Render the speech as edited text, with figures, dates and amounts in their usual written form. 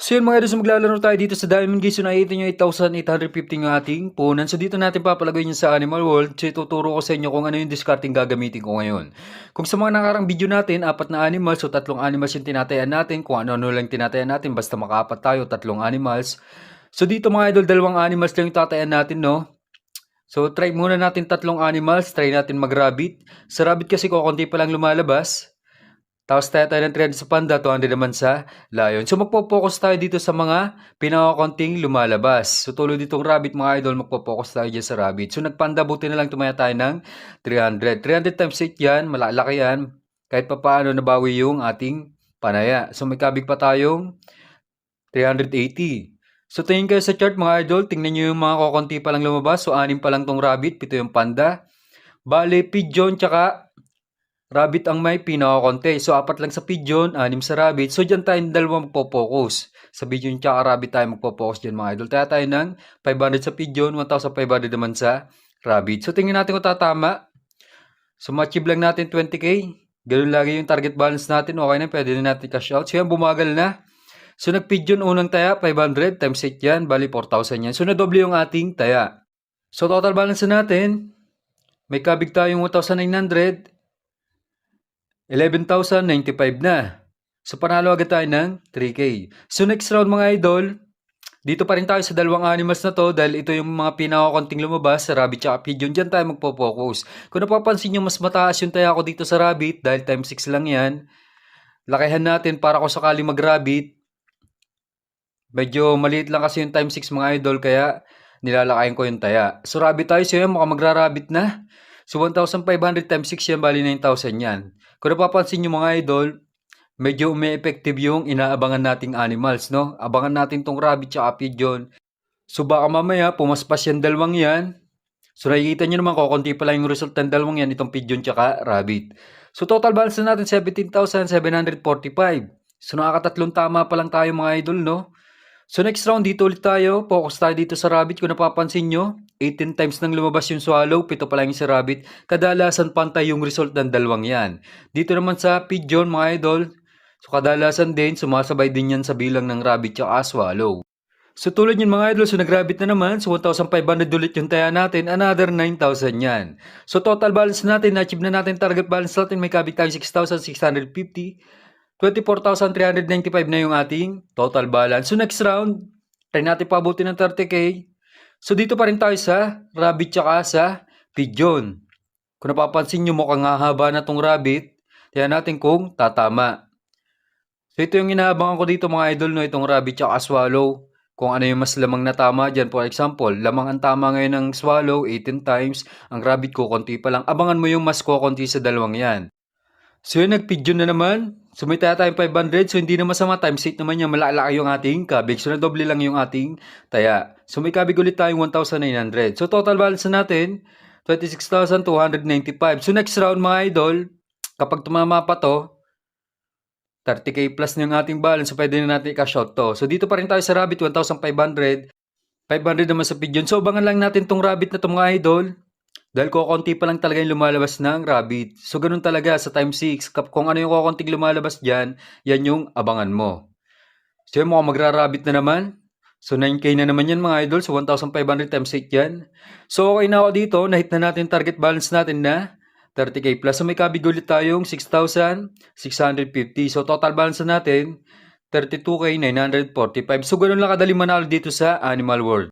So yun mga idol, so maglalaro tayo dito sa Diamond Gate. So nakikita nyo 8,850 yung ating punan. So dito natin papalagay yun sa Animal World. So ituturo ko sa inyo kung ano yung discarding gagamitin ko ngayon. Kung sa mga nakarang video natin, 4 na animals, so 3 animals yung tinatayan natin. Kung ano-ano lang tinatayan natin, basta makaapat tayo, 3 animals. So dito mga idol, 2 animals lang yung tatayan natin, no? So try muna natin 3 animals. Try natin mag-rabbit. Sa rabbit kasi ko konti pa lang lumalabas. Tapos tayo ng 300 sa panda, 200 naman sa lion. So magpo-focus tayo dito sa mga pinakakonting lumalabas. So tuloy ditong rabbit mga idol, magpo-focus tayo dyan sa rabbit. So nagpanda, buti na lang tumaya tayo ng 300. 300 times 8 yan, malalaki yan. Kahit pa paano nabawi yung ating panaya. So may kabig pa tayong 380. So tingin kayo sa chart mga idol, tingnan nyo yung mga kokonti pa lang lumabas. So 6 pa lang tong rabbit, 7 yung panda. Bale, pigeon tsaka rabbit ang may pinakakonti. So, 4 lang sa pigeon, 6 sa rabbit. So, dyan tayo dalawa magpo-focus. Sa pigeon tsaka rabbit tayo magpo-focus dyan mga idol. Kaya tayo ng 500 sa pigeon, 1,500 naman sa rabbit. So, tingnan natin kung tatama. So, ma-achieve lang natin 20k. Ganun lagi yung target balance natin. Okay na, pwede na natin cash out. So, yan, bumagal na. So, nag-pigeon unang taya, 500 times 8 yan. Bali, 4,000 yan. So, nadoble yung ating taya. So, total balance na natin. May kabig tayong 1,900. 11,095 na. So, panalo agad tayo ng 3K. So, next round mga idol, dito pa rin tayo sa 2 animals na to dahil ito yung mga pinakakonting lumabas sa rabbit at pigeon. Diyan tayo magpo-focus. Kung napapansin nyo, mas mataas yung taya ko dito sa rabbit dahil times 6 lang yan. Lakihan natin para kung sakali mag-rabbit. Medyo maliit lang kasi yung times 6 mga idol kaya nilalakayin ko yung taya. So, rabbit tayo. So, yan, mukhang magra-rabbit na. So, 1,500 times 6 yan, bali 9,000 yan. Kung napapansin nyo mga idol, medyo umi-effective yung inaabangan nating animals, no? Abangan natin tong rabbit at pigeon. So, baka mamaya, pumaspas yan dalawang yan. So, nakikita nyo naman, kukunti pa lang yung result ng dalawang yan, itong pigeon at rabbit. So, total balance na natin, 17,745. So, nakakatatlong tama pa lang tayo mga idol, no? So next round, dito ulit tayo. Focus tayo dito sa rabbit. Kung napapansin nyo, 18 times nang lumabas yung swallow, 7 pa lang yung sa rabbit. Kadalasan pantay yung result ng dalawang yan. Dito naman sa pigeon, mga idol, so kadalasan din, sumasabay din yan sa bilang ng rabbit at swallow. So tulad yun mga idol, so nag-rabbit na naman. So 1,500 ulit yung taya natin. Another 9,000 yan. So total balance natin, na-achieve na natin target balance natin. May kabit tayo 6,650. 24,395 na yung ating total balance. So next round, try natin pabuti ng 30k. So dito pa rin tayo sa rabbit tsaka sa pigeon. Kung napapansin nyo, mukhang hahaba na tong rabbit. Tiyan natin kung tatama. So ito yung inaabangan ko dito mga idol, no, itong rabbit tsaka swallow. Kung ano yung mas lamang na tama dyan. For example, lamang ang tama ngayon ng swallow, 18 times. Ang rabbit ko, konti pa lang. Abangan mo yung mas konti sa dalawang yan. So yun, nag-pigeon na naman. So may taya tayong 500. So hindi na masama. Times 8 naman yan. Malalaki yung ating kabig. So nadoble lang yung ating taya. So may kabig ulit tayong 1,900. So total balance na natin, 26,295. So next round mga idol, kapag tumama pa to, 30k plus na yung ating balance. So pwede na natin i-cash out to. So dito pa rin tayo sa rabbit, 1,500. 500 naman sa pigeon. So abangan lang natin tong rabbit na to mga idol. Dahil kukunti pa lang talaga yung lumalabas ng rabbit. So, ganun talaga sa time 6. Kung ano yung kukunting lumalabas dyan, yan yung abangan mo. So, yun, mukhang magra-rabbit na naman. So, 9k na naman yan mga idol. So, 1,500 times 8 yan. So, okay na ako dito. Nahit na natin target balance natin na 30k plus. So, may kabig ulit tayong 6,650. So, total balance na natin 32k 945. So, ganun lang kadali manalo dito sa Animal World.